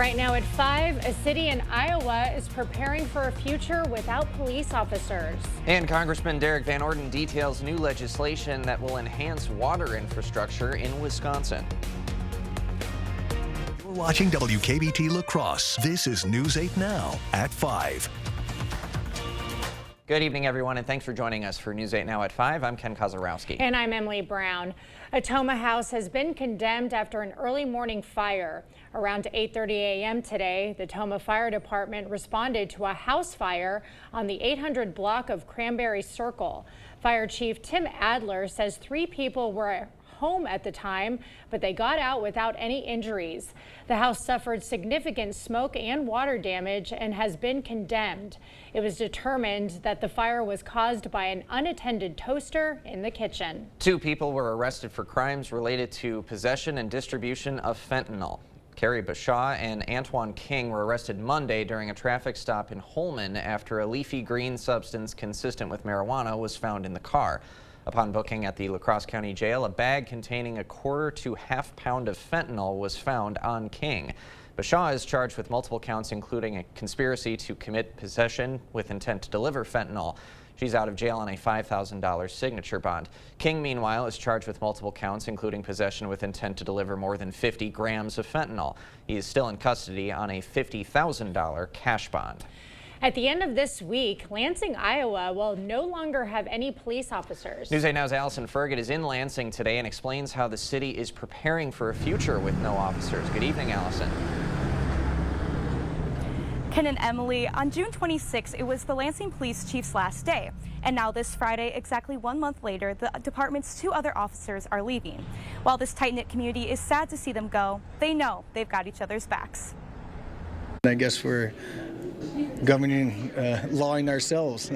Right now at 5, a city in Iowa is preparing for a future without police officers. And Congressman Derek Van Orden details new legislation that will enhance water infrastructure in Wisconsin. You're watching WKBT La Crosse. This is News 8 Now at 5. Good evening, everyone, and thanks for joining us for News 8 Now at 5. I'm Ken Kozarowski. And I'm Emily Brown. A Tomah house has been condemned after an early morning fire. Around 8:30 a.m. today, the Tomah Fire Department responded to a house fire on the 800 block of Cranberry Circle. Fire Chief Tim Adler says 3 people were home at the time, but they got out without any injuries. The house suffered significant smoke and water damage and has been condemned. It was determined that the fire was caused by an unattended toaster in the kitchen. 2 people were arrested for crimes related to possession and distribution of fentanyl. Carrie Bashaw and Antoine King were arrested Monday during a traffic stop in Holman after a leafy green substance consistent with marijuana was found in the car. Upon booking at the La Crosse County Jail, a bag containing a quarter to half pound of fentanyl was found on King. Bashaw is charged with multiple counts, including a conspiracy to commit possession with intent to deliver fentanyl. She's out of jail on a $5,000 signature bond. King, meanwhile, is charged with multiple counts, including possession with intent to deliver more than 50 grams of fentanyl. He is still in custody on a $50,000 cash bond. At the end of this week, Lansing, Iowa will no longer have any police officers. News 8 Now's Allison Ferget is in Lansing today and explains how the city is preparing for a future with no officers. Good evening, Allison. Ken and Emily, on June 26, it was the Lansing Police Chief's last day. And now this Friday, exactly 1 month later, the department's 2 other officers are leaving. While this tight-knit community is sad to see them go, they know they've got each other's backs. I guess we're governing, lawing ourselves.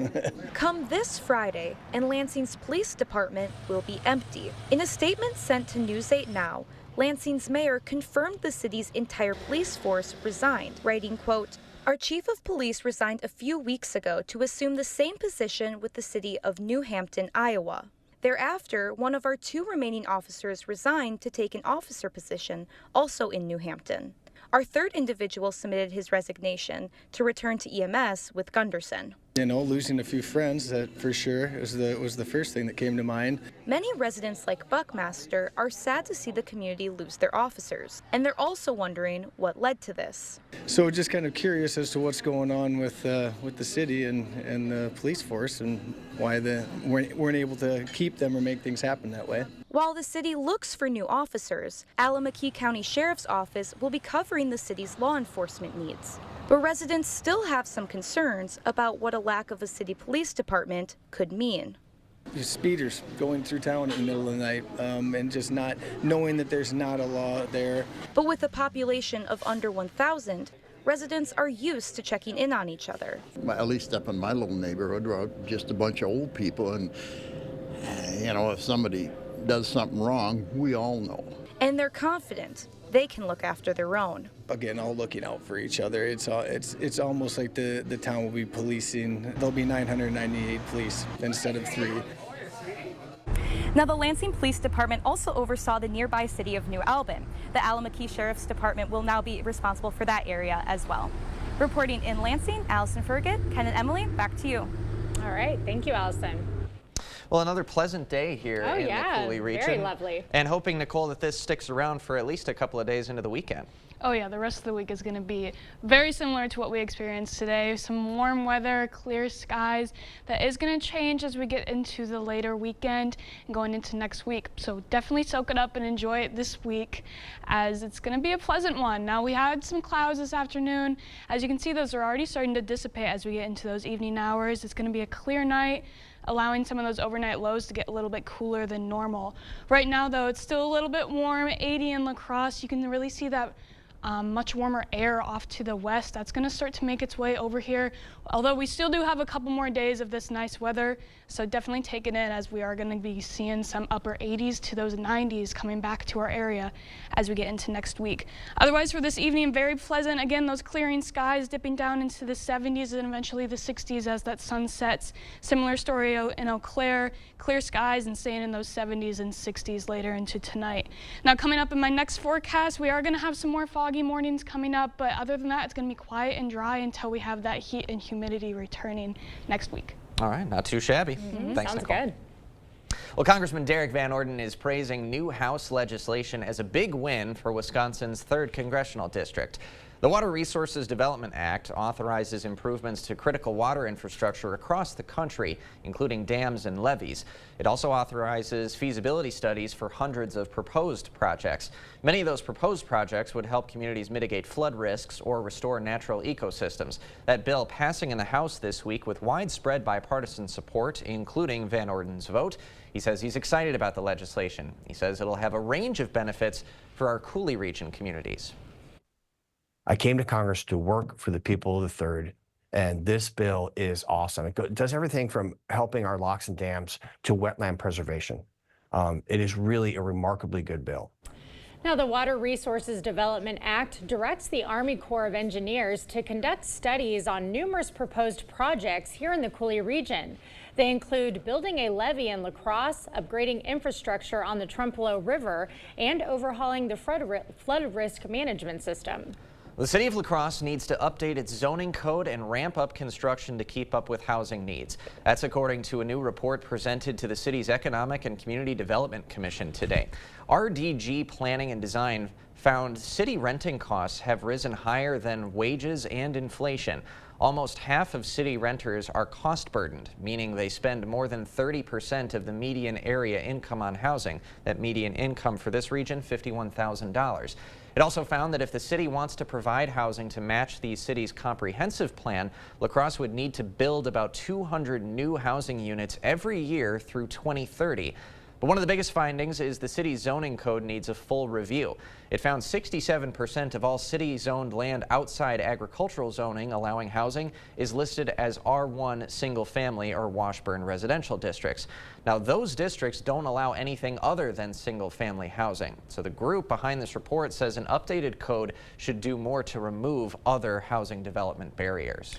Come this Friday, and Lansing's police department will be empty. In a statement sent to News 8 Now, Lansing's mayor confirmed the city's entire police force resigned, writing, quote, "Our chief of police resigned a few weeks ago to assume the same position with the city of New Hampton, Iowa. Thereafter, one of our 2 remaining officers resigned to take an officer position, also in New Hampton. Our 3rd individual submitted his resignation to return to EMS with Gunderson." You know, losing a few friends, that for sure was the first thing that came to mind. Many residents like Buckmaster are sad to see the community lose their officers, and they're also wondering what led to this. So just kind of curious as to what's going on with the city and the police force and why they weren't able to keep them or make things happen that way. While the city looks for new officers, Allamakee County Sheriff's Office will be covering the city's law enforcement needs. But residents still have some concerns about what a lack of a city police department could mean. Speeders going through town in the middle of the night and just not knowing that there's not a law there. But with a population of under 1,000, residents are used to checking in on each other. At least up in my little neighborhood, we're just a bunch of old people, and you know, if somebody does something wrong, we all know. And they're confident they can look after their own. Again, all looking out for each other. It's almost like the town will be policing. There'll be 998 police instead of 3. Now, the Lansing Police Department also oversaw the nearby city of New Albin. The Allamakee Sheriff's Department will now be responsible for that area as well. Reporting in Lansing, Allison Ferget, Ken and Emily, back to you. All right. Thank you, Allison. Well, another pleasant day here in the Coulee region. Very lovely. And hoping, Nicole, that this sticks around for at least a couple of days into the weekend. Oh yeah, the rest of the week is going to be very similar to what we experienced today. Some warm weather, clear skies. That is going to change as we get into the later weekend and going into next week. So definitely soak it up and enjoy it this week, as it's going to be a pleasant one. Now, we had some clouds this afternoon. As you can see, those are already starting to dissipate as we get into those evening hours. It's going to be a clear night, allowing some of those overnight lows to get a little bit cooler than normal. Right now, though, it's still a little bit warm, 80 in La Crosse. You can really see that much warmer air off to the west. That's going to start to make its way over here, although we still do have a couple more days of this nice weather, so definitely take it in, as we are going to be seeing some upper 80s to those 90s coming back to our area as we get into next week. Otherwise, for this evening, very pleasant. Again, those clearing skies dipping down into the 70s and eventually the 60s as that sun sets. Similar story in Eau Claire, clear skies and staying in those 70s and 60s later into tonight. Now, coming up in my next forecast, we are going to have some more fog foggy mornings coming up, but other than that, it's going to be quiet and dry until we have that heat and humidity returning next week. All right, not too shabby. Thanks, Sounds Nicole. good. Well, Congressman Derek Van Orden is praising new House legislation as a big win for Wisconsin's 3rd Congressional District. The Water Resources Development Act authorizes improvements to critical water infrastructure across the country, including dams and levees. It also authorizes feasibility studies for hundreds of proposed projects. Many of those proposed projects would help communities mitigate flood risks or restore natural ecosystems. That bill passing in the House this week with widespread bipartisan support, including Van Orden's vote. He says he's excited about the legislation. He says it'll have a range of benefits for our Cooley region communities. I came to Congress to work for the people of the 3rd, and this bill is awesome. It does everything from helping our locks and dams to wetland preservation. It is really a remarkably good bill. Now, the Water Resources Development Act directs the Army Corps of Engineers to conduct studies on numerous proposed projects here in the Cooley region. They include building a levee in La Crosse, upgrading infrastructure on the Trempealeau River, and overhauling the flood risk management system. The city of La Crosse needs to update its zoning code and ramp up construction to keep up with housing needs. That's according to a new report presented to the city's Economic and Community Development Commission today. RDG Planning and Design found city renting costs have risen higher than wages and inflation. Almost half of city renters are cost burdened, meaning they spend more than 30% of the median area income on housing. That median income for this region, $51,000. It also found that if the city wants to provide housing to match the city's comprehensive plan, La Crosse would need to build about 200 new housing units every year through 2030. But one of the biggest findings is the city's zoning code needs a full review. It found 67% of all city-zoned land outside agricultural zoning allowing housing is listed as R1 single-family or Washburn residential districts. Now, those districts don't allow anything other than single-family housing. So the group behind this report says an updated code should do more to remove other housing development barriers.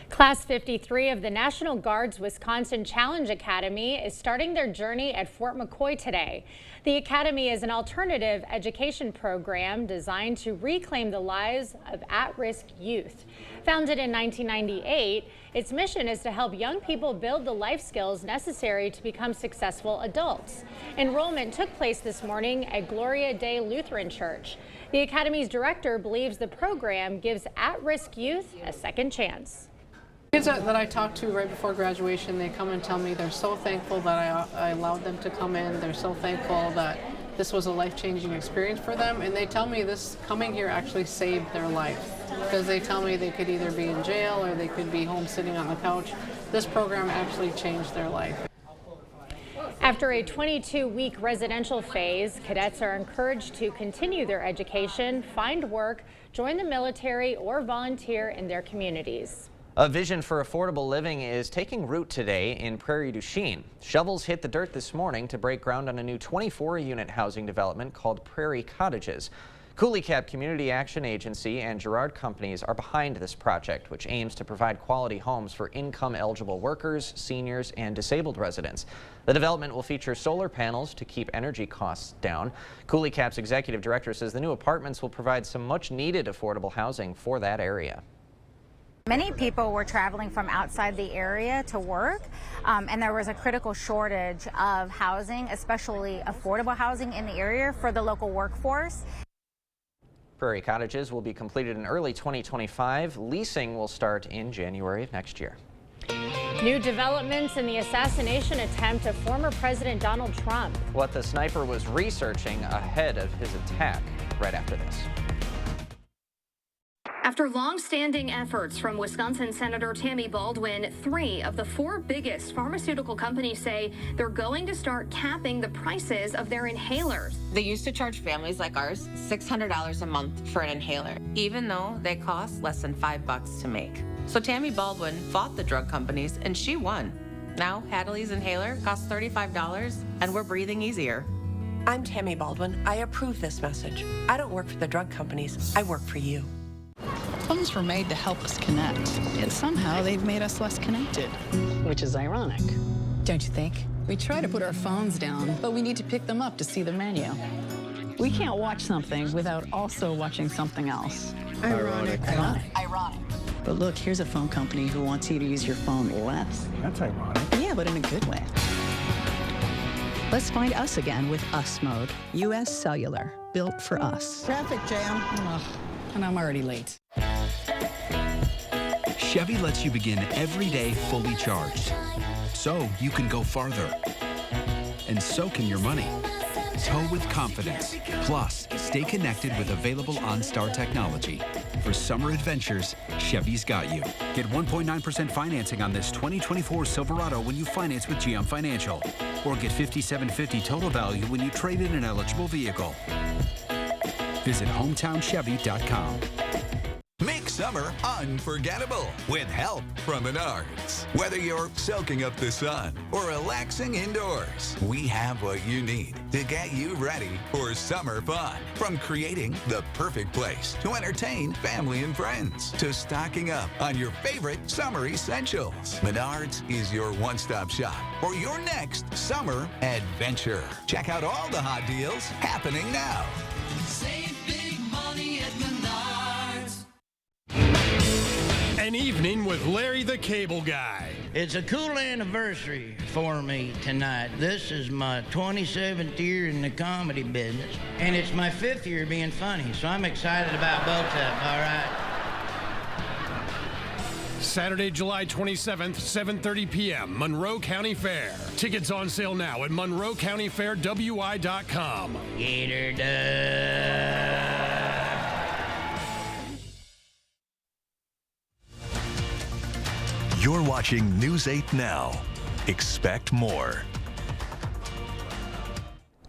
Class 53 of the National Guard's Wisconsin Challenge Academy is starting their journey at Fort McCoy today. The Academy is an alternative education program designed to reclaim the lives of at-risk youth. Founded in 1998, its mission is to help young people build the life skills necessary to become successful adults. Enrollment took place this morning at Gloria Dei Lutheran Church. The Academy's director believes the program gives at-risk youth a second chance. Kids that I talk to right before graduation, they come and tell me they're so thankful that I allowed them to come in. They're so thankful that this was a life-changing experience for them, and they tell me this coming here actually saved their life, because they tell me they could either be in jail or they could be home sitting on the couch. This program actually changed their life. After a 22-week residential phase, cadets are encouraged to continue their education, find work, join the military, or volunteer in their communities. A vision for affordable living is taking root today in Prairie du Chien. Shovels hit the dirt this morning to break ground on a new 24-unit housing development called Prairie Cottages. Coulee Cap Community Action Agency and Girard Companies are behind this project, which aims to provide quality homes for income-eligible workers, seniors, and disabled residents. The development will feature solar panels to keep energy costs down. Coulee Cap's executive director says the new apartments will provide some much-needed affordable housing for that area. Many people were traveling from outside the area to work, and there was a critical shortage of housing, especially affordable housing in the area for the local workforce. Prairie Cottages will be completed in early 2025. Leasing will start in January of next year. New developments in the assassination attempt of former President Donald Trump. What the sniper was researching ahead of his attack, right after this. After long-standing efforts from Wisconsin Senator Tammy Baldwin, 3 of the 4 biggest pharmaceutical companies say they're going to start capping the prices of their inhalers. They used to charge families like ours $600 a month for an inhaler, even though they cost less than $5 to make. So Tammy Baldwin fought the drug companies and she won. Now Hadley's inhaler costs $35 and we're breathing easier. I'm Tammy Baldwin. I approve this message. I don't work for the drug companies. I work for you. Phones were made to help us connect, yet somehow they've made us less connected. Which is ironic. Don't you think? We try to put our phones down, but we need to pick them up to see the menu. We can't watch something without also watching something else. Ironic. Ironic. But look, here's a phone company who wants you to use your phone less. That's ironic. Yeah, but in a good way. Let's find us again with Us Mode. U.S. Cellular, built for us. Traffic jam. Ugh, and I'm already late. Chevy lets you begin every day fully charged, so you can go farther. And so can your money. Tow with confidence. Plus, stay connected with available OnStar technology. For summer adventures, Chevy's got you. Get 1.9% financing on this 2024 Silverado when you finance with GM Financial. Or get $5,750 total value when you trade in an eligible vehicle. Visit HometownChevy.com. Make summer unforgettable with help from Menards. Whether you're soaking up the sun or relaxing indoors, we have what you need to get you ready for summer fun. From creating the perfect place to entertain family and friends to stocking up on your favorite summer essentials. Menards is your one-stop shop for your next summer adventure. Check out all the hot deals happening now. Save big money at Menards. An evening with Larry the Cable Guy. It's a cool anniversary for me tonight. This is my 27th year in the comedy business, and it's my 5th year being funny, so I'm excited about both of them, all right? Saturday, July 27th, 7:30 p.m., Monroe County Fair. Tickets on sale now at MonroeCountyFairWI.com. Get her done. You're watching News 8 Now. Expect more.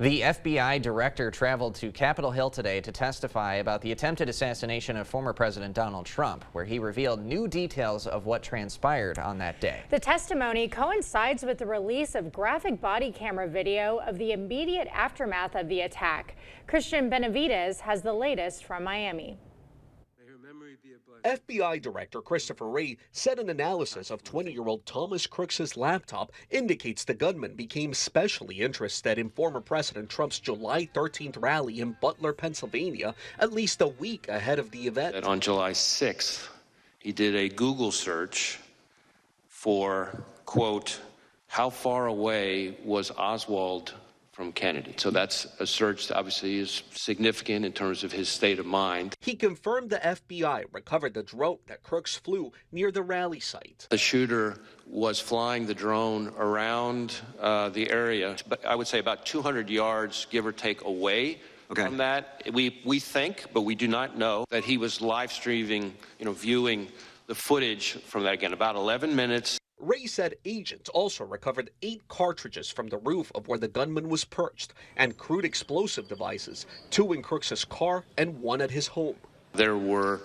The FBI director traveled to Capitol Hill today to testify about the attempted assassination of former President Donald Trump, where he revealed new details of what transpired on that day. The testimony coincides with the release of graphic body camera video of the immediate aftermath of the attack. Christian Benavides has the latest from Miami. FBI Director Christopher Wray said an analysis of 20-year-old Thomas Crooks' laptop indicates the gunman became specially interested in former President Trump's July 13th rally in Butler, Pennsylvania, at least a week ahead of the event. That on July 6th, he did a Google search for, quote, how far away was Oswald from Kennedy. So that's a search that obviously is significant in terms of his state of mind. He confirmed the FBI recovered the drone that Crooks flew near the rally site. The shooter was flying the drone around the area, but I would say about 200 yards, give or take, away from that. We think, but we do not know, that he was live streaming, viewing the footage from that, again, about 11 minutes. Wray said agents also recovered 8 cartridges from the roof of where the gunman was perched and crude explosive devices, 2 in Crooks' car and 1 at his home. There were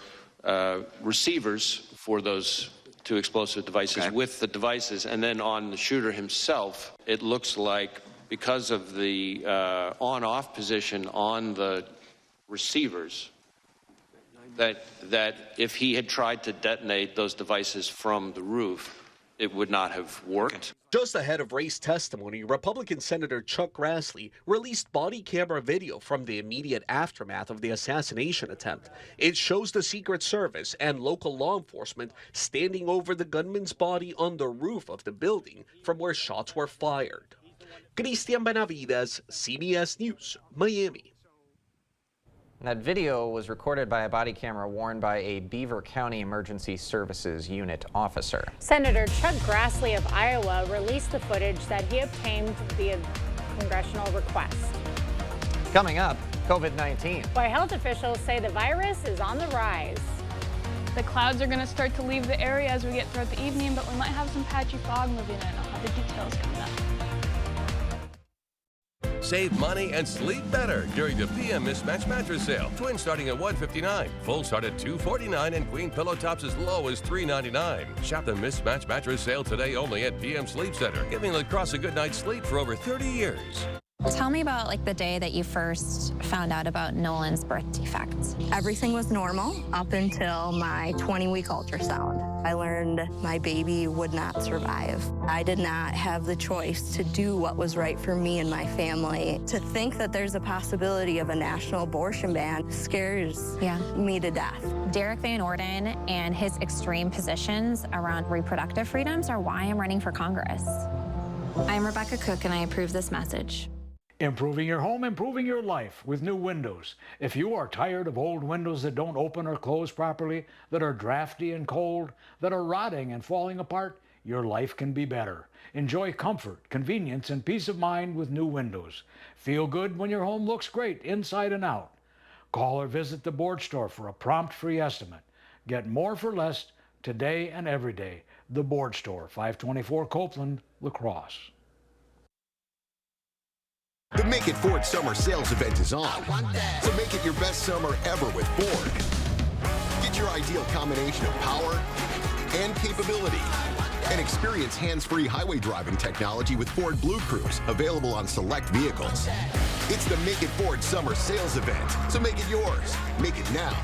receivers for those 2 explosive devices with the devices, and then on the shooter himself, it looks like because of the on-off position on the receivers, that if he had tried to detonate those devices from the roof, it would not have worked. Just ahead of Wray's testimony, Republican Senator Chuck Grassley released body camera video from the immediate aftermath of the assassination attempt. It shows the Secret Service and local law enforcement standing over the gunman's body on the roof of the building from where shots were fired. Christian Benavides, CBS News, Miami. That video was recorded by a body camera worn by a Beaver County Emergency Services Unit officer. Senator Chuck Grassley of Iowa released the footage that he obtained via congressional request. Coming up, COVID-19. Why health officials say the virus is on the rise. The clouds are going to start to leave the area as we get throughout the evening, but we might have some patchy fog moving in. I'll have the details coming up. Save money and sleep better during the PM Mismatch Mattress Sale. Twin starting at $159, full start at $249, and queen pillow tops as low as $399. Shop the Mismatch Mattress Sale today only at PM Sleep Center, giving La Crosse a good night's sleep for over 30 years. Tell me about like the day that you first found out about Nolan's birth defect. Everything was normal up until my 20-week ultrasound. I learned my baby would not survive. I did not have the choice to do what was right for me and my family. To think that there's a possibility of a national abortion ban scares me to death. Derek Van Orden and his extreme positions around reproductive freedoms are why I'm running for Congress. I'm Rebecca Cook, and I approve this message. Improving your home, improving your life with new windows. If you are tired of old windows that don't open or close properly, that are drafty and cold, that are rotting and falling apart, your life can be better. Enjoy comfort, convenience, and peace of mind with new windows. Feel good when your home looks great inside and out. Call or visit the board store for a prompt free estimate. Get more for less today and every day. The Board Store, 524 Copeland, La Crosse. The Make It Ford Summer Sales Event is on. So make it your best summer ever with Ford. Get your ideal combination of power and capability. And experience hands-free highway driving technology with Ford Blue Cruise, available on select vehicles. It's the Make It Ford Summer Sales Event, so make it yours. Make it now.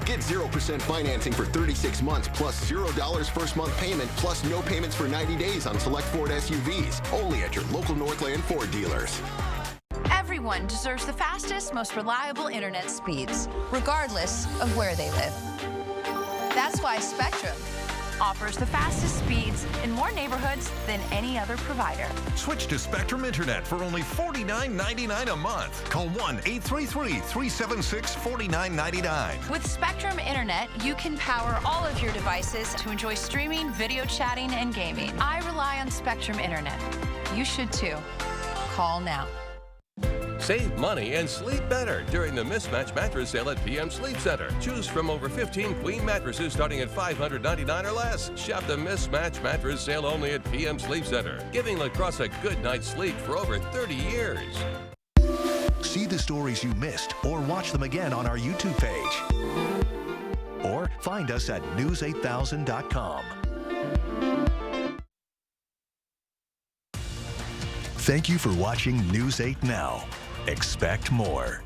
Get 0% financing for 36 months plus $0 first month payment plus no payments for 90 days on select Ford SUVs. Only at your local Northland Ford dealers. Everyone deserves the fastest, most reliable internet speeds, regardless of where they live. That's why Spectrum offers the fastest speeds in more neighborhoods than any other provider. Switch to Spectrum Internet for only $49.99 a month. Call 1-833-376-4999. With Spectrum Internet, you can power all of your devices to enjoy streaming, video chatting, and gaming. I rely on Spectrum Internet. You should too. Call now. Save money and sleep better during the Mismatch Mattress Sale at PM Sleep Center. Choose from over 15 queen mattresses starting at $599 or less. Shop the Mismatch Mattress Sale only at PM Sleep Center, giving La Crosse a good night's sleep for over 30 years. See the stories you missed or watch them again on our YouTube page. Or find us at news8000.com. Thank you for watching News 8 Now. Expect more.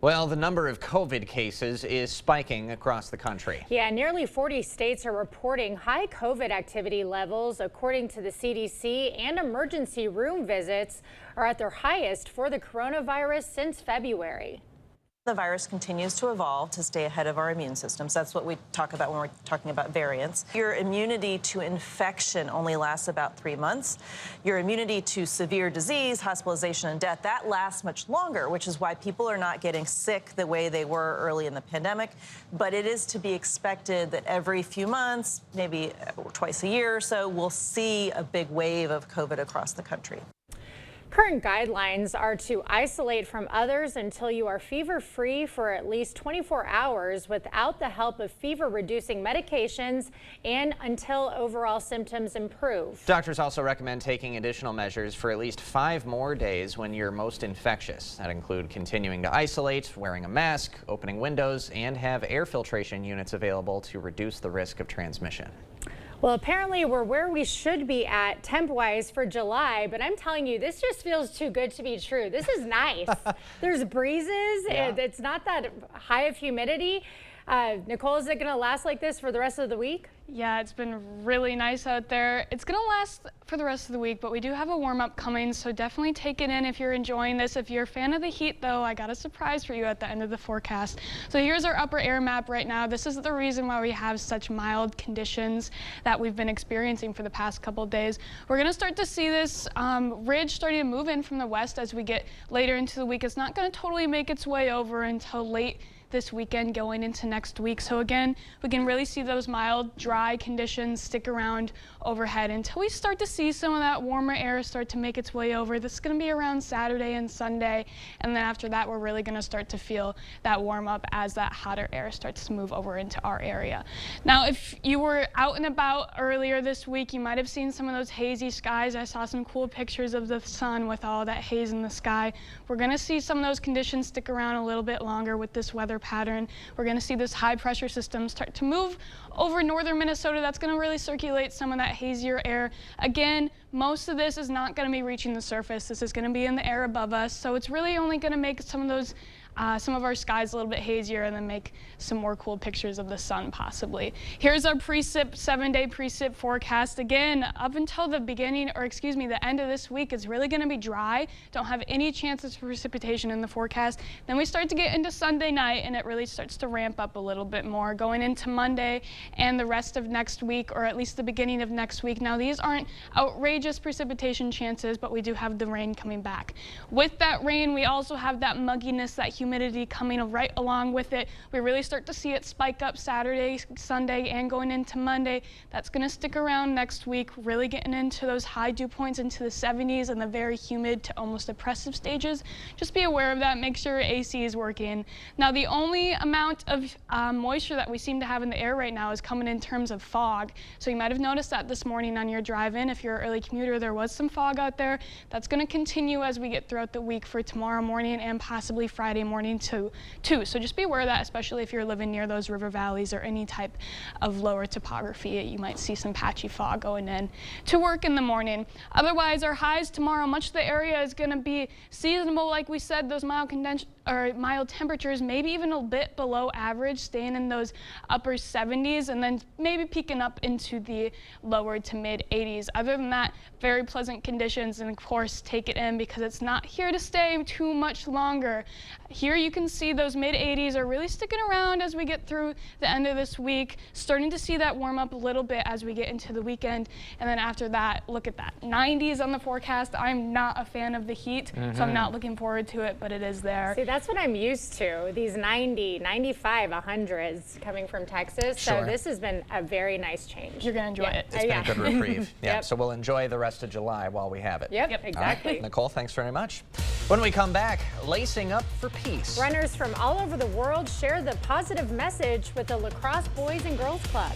Well, the number of COVID cases is spiking across the country. Yeah, nearly 40 states are reporting high COVID activity levels, according to the CDC, and emergency room visits are at their highest for the coronavirus since February. The virus continues to evolve to stay ahead of our immune systems. That's what we talk about when we're talking about variants. Your immunity to infection only lasts about 3 months. Your immunity to severe disease, hospitalization, and death, that lasts much longer, which is why people are not getting sick the way they were early in the pandemic. But it is to be expected that every few months, maybe twice a year or so, we'll see a big wave of COVID across the country. Current guidelines are to isolate from others until you are fever-free for at least 24 hours without the help of fever-reducing medications and until overall symptoms improve. Doctors also recommend taking additional measures for at least 5 more days when you're most infectious. That include continuing to isolate, wearing a mask, opening windows, and have air filtration units available to reduce the risk of transmission. Well, apparently we're where we should be at temp-wise for July, but I'm telling you, this just feels too good to be true. This is nice. There's breezes. Yeah. It's not that high of humidity. Nicole, is it going to last like this for the rest of the week? Yeah, it's been really nice out there. It's going to last for the rest of the week, but we do have a warm-up coming, so definitely take it in if you're enjoying this. If you're a fan of the heat, though, I got a surprise for you at the end of the forecast. So here's our upper air map right now. This is the reason why we have such mild conditions that we've been experiencing for the past couple of days. We're going to start to see this ridge starting to move in from the west as we get later into the week. It's not going to totally make its way over until late this weekend going into next week. So again, we can really see those mild, dry conditions stick around overhead until we start to see some of that warmer air start to make its way over. This is going to be around Saturday and Sunday, and then after that, we're really going to start to feel that warm up as that hotter air starts to move over into our area. Now, if you were out and about earlier this week, you might have seen some of those hazy skies. I saw some cool pictures of the sun with all that haze in the sky. We're going to see some of those conditions stick around a little bit longer with this weather pattern. We're going to see this high pressure system start to move over northern Minnesota. That's going to really circulate some of that hazier air. Again, most of this is not going to be reaching the surface. This is going to be in the air above us. So it's really only going to make some of our skies a little bit hazier and then make some more cool pictures of the sun possibly. Here's our precip, 7-day precip forecast. Again, up until the end of this week, it's really going to be dry. Don't have any chances for precipitation in the forecast. Then we start to get into Sunday night and it really starts to ramp up a little bit more going into Monday and the rest of next week, or at least the beginning of next week. Now, these aren't outrageous precipitation chances, but we do have the rain coming back. With that rain, we also have that mugginess, that humidity coming right along with it. We really start to see it spike up Saturday, Sunday, and going into Monday. That's going to stick around next week, really getting into those high dew points into the 70s and the very humid to almost oppressive stages. Just be aware of that. Make sure your AC is working. Now, the only amount of moisture that we seem to have in the air right now is coming in terms of fog. So you might have noticed that this morning on your drive-in. If you're an early commuter, there was some fog out there. That's going to continue as we get throughout the week for tomorrow morning and possibly Friday morning too. So just be aware of that, especially if you're living near those river valleys or any type of lower topography. You might see some patchy fog going in to work in the morning. Otherwise, our highs tomorrow, much of the area is going to be seasonable, like we said, those mild temperatures, maybe even a bit below average, staying in those upper 70s and then maybe peaking up into the lower to mid 80s. Other than that, very pleasant conditions, and of course take it in because it's not here to stay too much longer. Here you can see those mid 80s are really sticking around as we get through the end of this week, starting to see that warm up a little bit as we get into the weekend, and then after that, look at that, 90s on the forecast. I'm not a fan of the heat, so I'm not looking forward to it, but it is there. See, that's what I'm used to, these 90, 95, 100s coming from Texas. Sure. So this has been a very nice change. You're going to enjoy it. It's been a good reprieve. Yeah, Yep. so we'll enjoy the rest of July while we have it. Yep, exactly. All right. Nicole, thanks very much. When we come back, lacing up for peace. Runners from all over the world share the positive message with the Lacrosse Boys and Girls Club.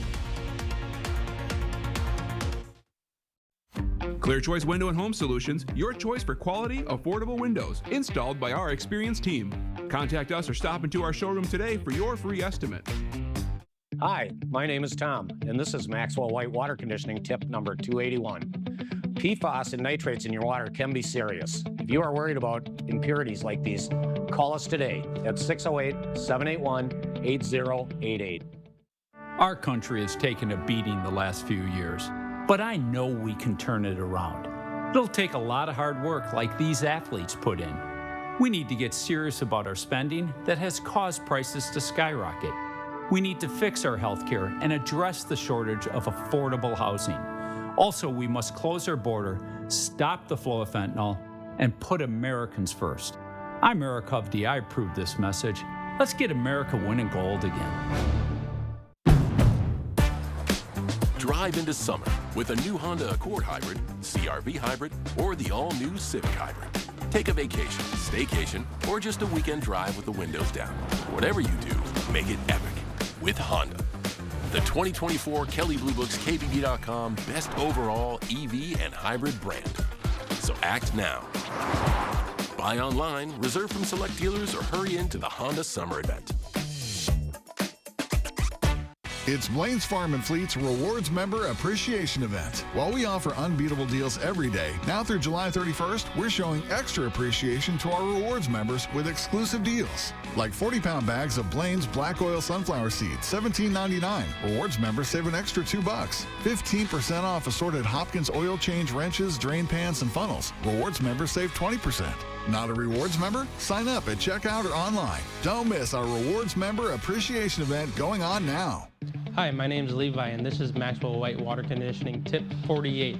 Clear Choice Window and Home Solutions, your choice for quality, affordable windows, installed by our experienced team. Contact us or stop into our showroom today for your free estimate. Hi, my name is Tom, and this is Maxwell White Water Conditioning tip number 281. PFAS and nitrates in your water can be serious. If you are worried about impurities like these, call us today at 608-781-8088. Our country has taken a beating the last few years, but I know we can turn it around. It'll take a lot of hard work like these athletes put in. We need to get serious about our spending that has caused prices to skyrocket. We need to fix our healthcare and address the shortage of affordable housing. Also, we must close our border, stop the flow of fentanyl, and put Americans first. I'm Eric Hovde. I approve this message. Let's get America winning gold again. Drive into summer with a new Honda Accord Hybrid, CR-V Hybrid, or the all-new Civic Hybrid. Take a vacation, staycation, or just a weekend drive with the windows down. Whatever you do, make it epic with Honda. The 2024 Kelley Blue Book's KBB.com Best Overall EV and Hybrid Brand. So act now. Buy online, reserve from select dealers, or hurry into the Honda Summer Event. It's Blaine's Farm and Fleet's Rewards Member Appreciation Event. While we offer unbeatable deals every day, now through July 31st, we're showing extra appreciation to our rewards members with exclusive deals. Like 40-pound bags of Blaine's Black Oil Sunflower Seeds, $17.99. Rewards members save an extra $2. 15% off assorted Hopkins oil change wrenches, drain pans, and funnels. Rewards members save 20%. Not a rewards member? Sign up at checkout or online. Don't miss our Rewards Member Appreciation Event going on now. Hi, my name is Levi, and this is Maxwell White Water Conditioning tip 48.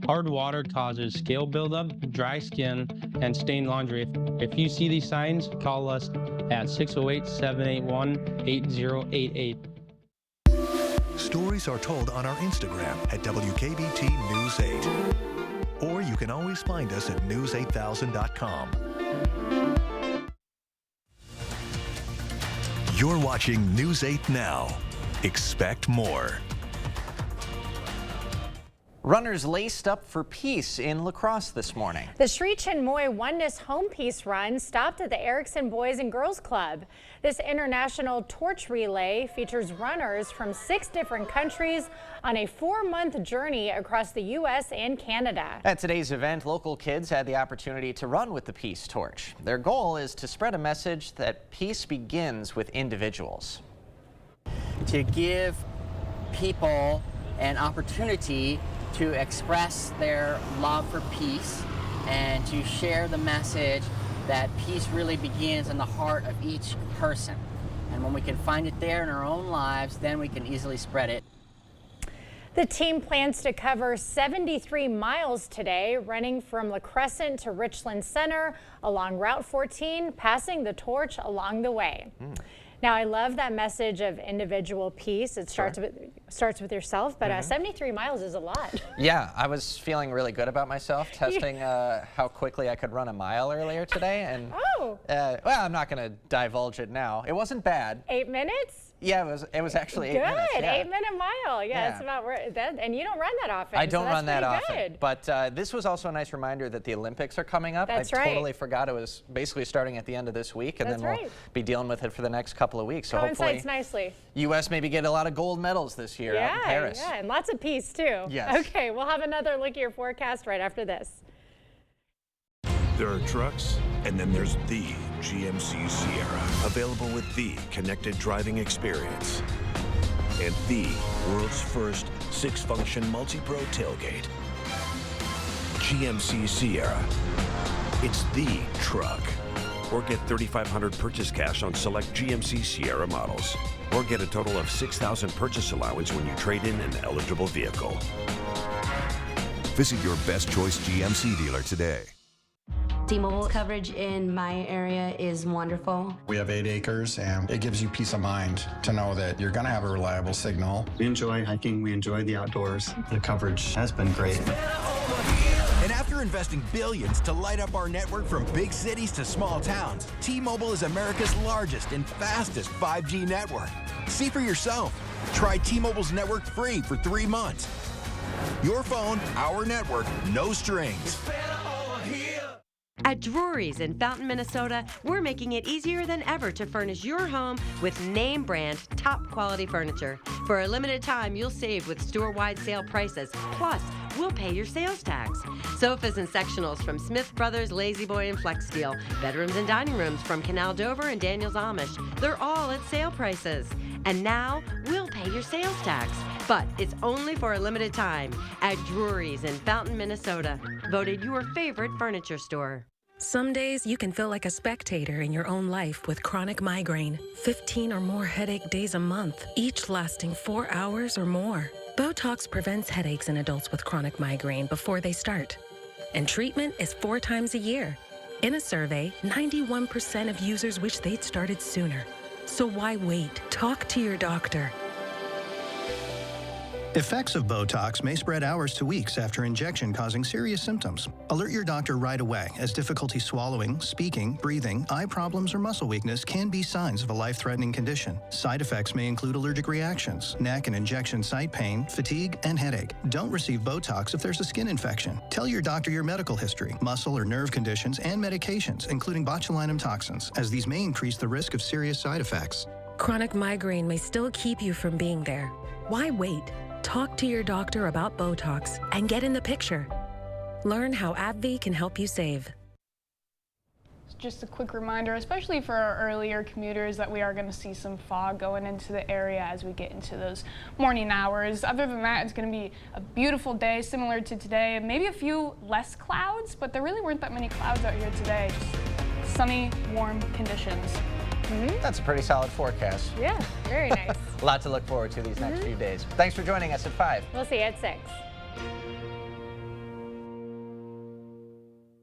Hard water causes scale buildup, dry skin, and stained laundry. If you see these signs, call us at 608-781-8088. Stories are told on our Instagram at WKBT News 8. Or you can always find us at news8000.com. You're watching News 8 Now. Expect more. Runners laced up for peace in La Crosse this morning. The Sri Chinmoy Oneness Home Peace Run stopped at the Erickson Boys and Girls Club. This international torch relay features runners from 6 different countries on a 4-month journey across the U.S. and Canada. At today's event, local kids had the opportunity to run with the peace torch. Their goal is to spread a message that peace begins with individuals. To give people an opportunity to express their love for peace and to share the message that peace really begins in the heart of each person. And when we can find it there in our own lives, then we can easily spread it. The team plans to cover 73 miles today, running from La Crescent to Richland Center along Route 14, passing the torch along the way. Now, I love that message of individual peace. It starts with yourself, but 73 miles is a lot. Yeah, I was feeling really good about myself, testing how quickly I could run a mile earlier today. And well, I'm not going to divulge it now. It wasn't bad. 8 minutes? Yeah, it was actually 8 good. minutes. Good, yeah. 8-minute mile. Yeah, it's about that. And you don't run that often. I don't so that's run that pretty often. good. But this was also a nice reminder that the Olympics are coming up. That's I right. totally forgot it was basically starting at the end of this week, and That's then we'll right. be dealing with it for the next couple of weeks. So Coincides hopefully, nicely. U.S. maybe get a lot of gold medals this year out in Paris. Yeah, and lots of peace too. Yes. Okay, we'll have another look at your forecast right after this. There are trucks, and then there's the GMC Sierra, available with the connected driving experience and the world's first 6-function multi-pro tailgate. GMC Sierra. It's the truck. Or get $3,500 purchase cash on select GMC Sierra models. Or get a total of $6,000 purchase allowance when you trade in an eligible vehicle. Visit your best choice GMC dealer today. T-Mobile coverage in my area is wonderful. We have 8 acres, and it gives you peace of mind to know that you're going to have a reliable signal. We enjoy hiking. We enjoy the outdoors. The coverage has been great. And after investing billions to light up our network from big cities to small towns, T-Mobile is America's largest and fastest 5G network. See for yourself. Try T-Mobile's network free for 3 months. Your phone, our network, no strings. At Drury's in Fountain, Minnesota, we're making it easier than ever to furnish your home with name brand, top quality furniture. For a limited time, you'll save with store-wide sale prices. Plus, we'll pay your sales tax. Sofas and sectionals from Smith Brothers, Lazy Boy, and Flex Steel. Bedrooms and dining rooms from Canal Dover and Daniels Amish. They're all at sale prices. And now, we'll pay your sales tax. But it's only for a limited time at Drury's in Fountain, Minnesota. Voted your favorite furniture store. Some days you can feel like a spectator in your own life with chronic migraine. 15 or more headache days a month, each lasting 4 hours or more. Botox prevents headaches in adults with chronic migraine before they start. And treatment is 4 times a year. In a survey, 91% of users wish they'd started sooner. So why wait? Talk to your doctor. Effects of Botox may spread hours to weeks after injection, causing serious symptoms. Alert your doctor right away, as difficulty swallowing, speaking, breathing, eye problems, or muscle weakness can be signs of a life-threatening condition. Side effects may include allergic reactions, neck and injection site pain, fatigue, and headache. Don't receive Botox if there's a skin infection. Tell your doctor your medical history, muscle or nerve conditions, and medications, including botulinum toxins, as these may increase the risk of serious side effects. Chronic migraine may still keep you from being there. Why wait? Talk to your doctor about Botox and get in the picture. Learn how AbbVie can help you save. Just a quick reminder, especially for our earlier commuters, that we are going to see some fog going into the area as we get into those morning hours. Other than that, it's going to be a beautiful day, similar to today. Maybe a few less clouds, but there really weren't that many clouds out here today. Just sunny, warm conditions. That's a pretty solid forecast. Yeah, very nice. A lot to look forward to these next few days. Thanks for joining us at 5. We'll see you at 6.